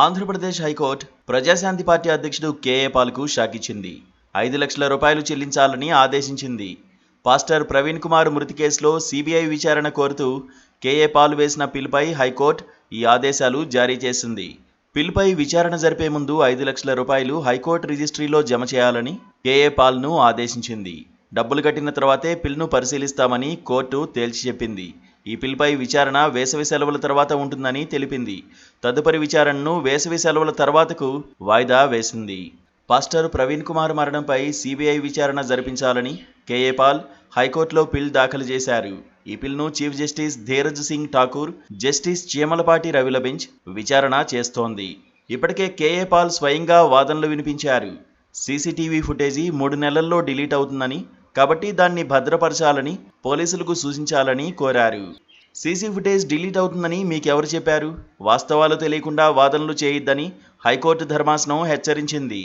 Andhra Pradesh high court Praja Shanti party అధ్యక్షుడు KA పాల్కు shock ఇచ్చింది. 5 లక్షల రూపాయలు చెల్లించాలని ఆదేశించింది. పాస్టర్ ప్రవీణ్ కుమార్ మృతి కేసులో సిబిఐ విచారణ కోరుతూ కేఏ పాల్ వేసిన పిల్పై హైకోర్టు ఈ ఆదేశాలు జారీ చేసింది. పిల్పై విచారణ జరిపే ముందు 5 లక్షల రూపాయలు హైకోర్టు రిజిస్ట్రీలో జమ చేయాలని కేఏ పాల్ను ఆదేశించింది. డబ్బులు కట్టిన తర్వాతే పిల్ను పరిశీలిస్తామని కోర్టు తేల్చి చెప్పింది. ఈ పిల్పై విచారణ వేసవి సెలవుల తర్వాత ఉంటుందని తెలిపింది. తదుపరి విచారణను వేసవి సెలవుల తర్వాతకు వాయిదా వేసింది. పాస్టర్ ప్రవీణ్ కుమార్ మరణంపై సిబిఐ విచారణ జరిపించాలని కేఏ పాల్ హైకోర్టులో పిల్ దాఖలు చేశారు. ఈ పిల్ను chief justice Dheeraj Singh Thakur, justice Cheemalapati రవిల బెంచ్ విచారణ చేస్తోంది. ఇప్పటికే కేఏ పాల్ స్వయంగా వాదనలు వినిపించారు. సీసీటీవీ ఫుటేజీ 3 నెలల్లో డిలీట్ అవుతుందని, కాబట్టి దాన్ని భద్రపరచాలని పోలీసులకు సూచించాలని కోరారు. సీసీ ఫుటేజ్ డిలీట్ అవుతుందని మీకెవరు చెప్పారు? వాస్తవాలు తెలియకుండా వాదనలు చేయొద్దని హైకోర్టు ధర్మాసనం హెచ్చరించింది.